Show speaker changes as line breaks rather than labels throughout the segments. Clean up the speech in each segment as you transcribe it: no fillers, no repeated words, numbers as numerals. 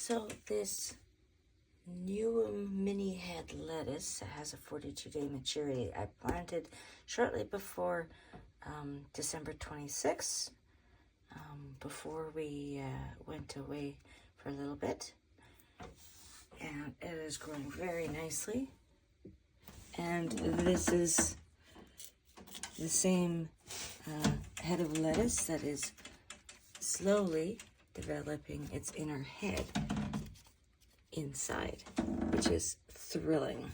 So this new mini head lettuce has a 42-day maturity. I planted shortly before December 26th, before we went away for a little bit. And it is growing very nicely. And this is the same head of lettuce that is slowly developing its inner head inside, which is thrilling.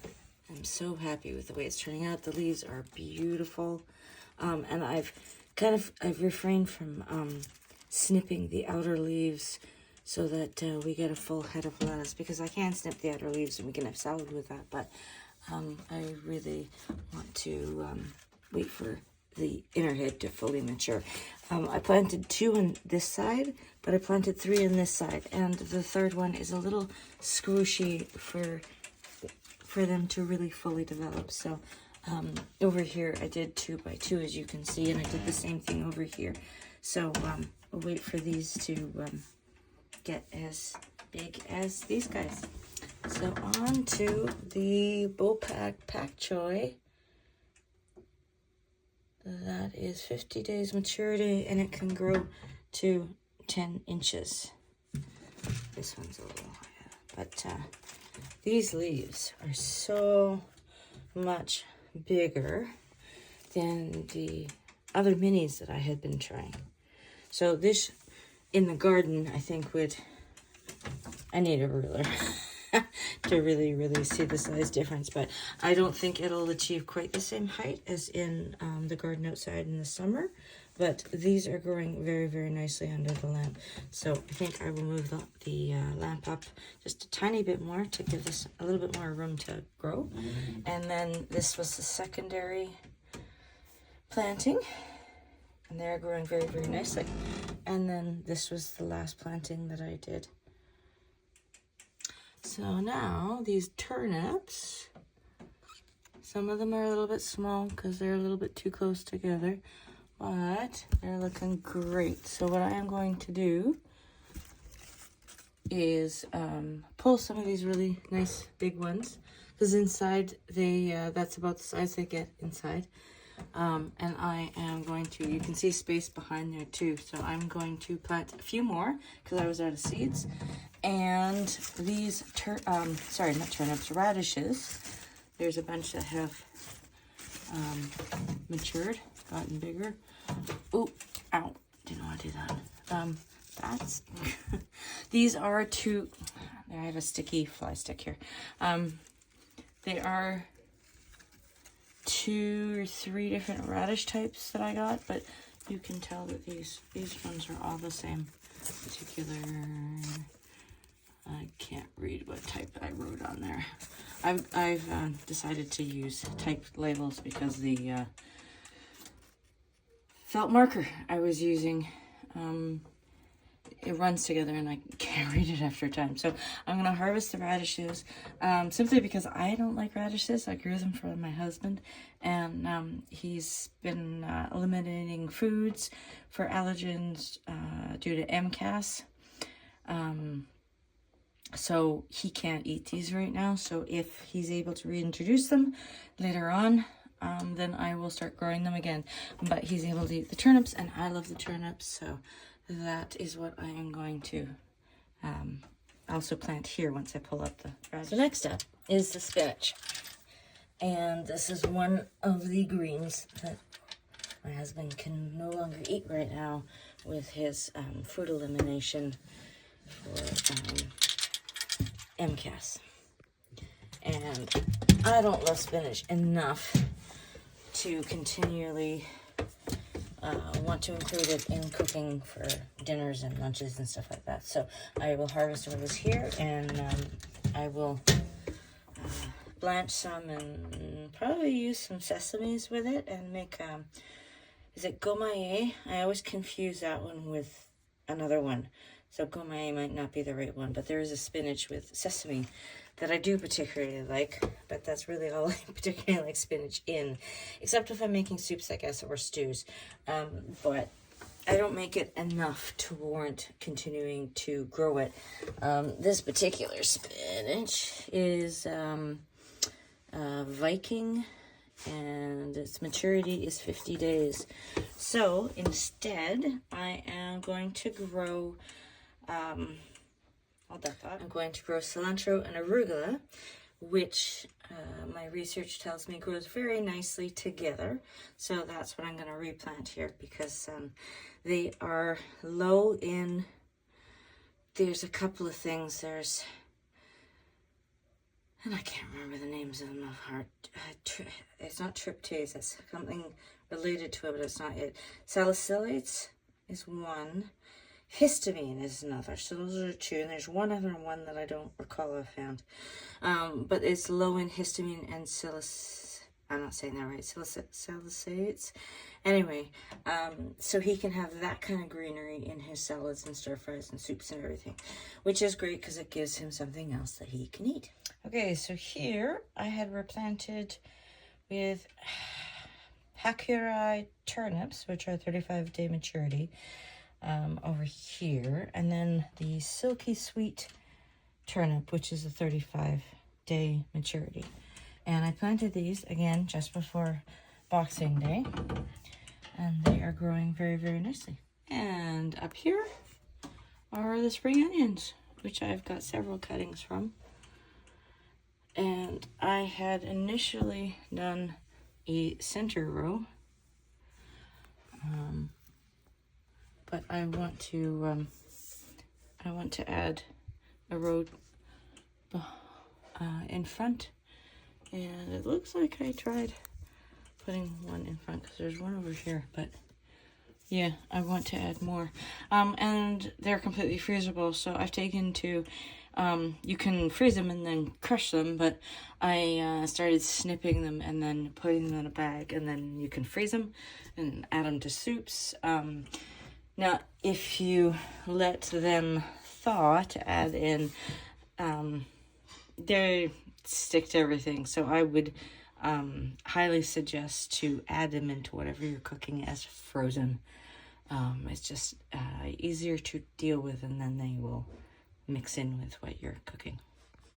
I'm so happy with the way it's turning out. The leaves are beautiful, and I've refrained from snipping the outer leaves so that we get a full head of lettuce, because I can snip the outer leaves and we can have salad with that, but I really want to wait for the inner head to fully mature. I planted 2 on this side, but I planted 3 on this side, and the third one is a little squishy for them to really fully develop. So over here I did 2 by 2, as you can see, and I did the same thing over here. So we'll wait for these to get as big as these guys. So on to the Pac Choy. That is 50 days maturity, and it can grow to 10 inches. This one's a little higher, but these leaves are so much bigger than the other minis that I had been trying. So this, in the garden, I think I need a ruler to really see the size difference, but I don't think it'll achieve quite the same height as in the garden outside in the summer, but these are growing very nicely under the lamp. So I think I will move the lamp up just a tiny bit more to give this a little bit more room to grow. And then this was the secondary planting, and they're growing very nicely. And then this was the last planting that I did. So now these turnips, some of them are a little bit small because they're a little bit too close together, but they're looking great. So what I am going to do is pull some of these really nice big ones, because inside that's about the size they get inside. And I am going to, you can see space behind there too, so I'm going to plant a few more because I was out of seeds. And these sorry, not turnips, radishes, there's a bunch that have matured, gotten bigger. Oh, ow, didn't want to do that. That's these are 2, I have a sticky fly stick here. They are 2 or 3 different radish types that I got, but you can tell that these ones are all the same particular. I can't read what type I wrote on there. I've decided to use typed labels because the felt marker I was using, it runs together and I can't read it after time. So I'm going to harvest the radishes simply because I don't like radishes. I grew them for my husband, and he's been eliminating foods for allergens due to MCAS. So he can't eat these right now. So if he's able to reintroduce them later on, then I will start growing them again. But he's able to eat the turnips, and I love the turnips, so that is what I am going to also plant here once I pull up the radish. So next up is the spinach. And this is one of the greens that my husband can no longer eat right now with his food elimination for MCAS. And I don't love spinach enough to continually want to include it in cooking for dinners and lunches and stuff like that. So I will harvest what is here, and I will blanch some and probably use some sesames with it and make, is it gomaye? I always confuse that one with another one. So gomaye might not be the right one, but there is a spinach with sesame that I do particularly like, but that's really all I particularly like spinach in, except if I'm making soups, I guess, or stews. But I don't make it enough to warrant continuing to grow it. This particular spinach is Viking, and its maturity is 50 days. So instead, I am going to grow, hold that thought, I'm going to grow cilantro and arugula, which my research tells me grows very nicely together. So that's what I'm going to replant here, because they are low in, there's a couple of things. There's, and I can't remember the names of them off heart. It's not tryptase, it's something related to it, but it's not it. Salicylates is one. Histamine is another. So those are two. And there's one other one that I don't recall I found. But it's low in histamine and I'm not saying that right. Salicylates. Anyway, so he can have that kind of greenery in his salads and stir fries and soups and everything, which is great because it gives him something else that he can eat. Okay, so here I had replanted with Pac Choy turnips, which are 35-day maturity, over here, and then the silky sweet turnip, which is a 35-day maturity. And I planted these again just before Boxing Day, and they are growing very, very nicely. And up here are the spring onions, which I've got several cuttings from. And I had initially done a center row, but I want to add a row in front, and it looks like I tried putting one in front because there's one over here, but yeah, I want to add more. And they're completely freezable, so I've taken to, you can freeze them and then crush them, but I started snipping them and then putting them in a bag, and then you can freeze them and add them to soups. Now, if you let them thaw to add in, they stick to everything, so I would highly suggest to add them into whatever you're cooking as frozen. It's just easier to deal with, and then they will mix in with what you're cooking.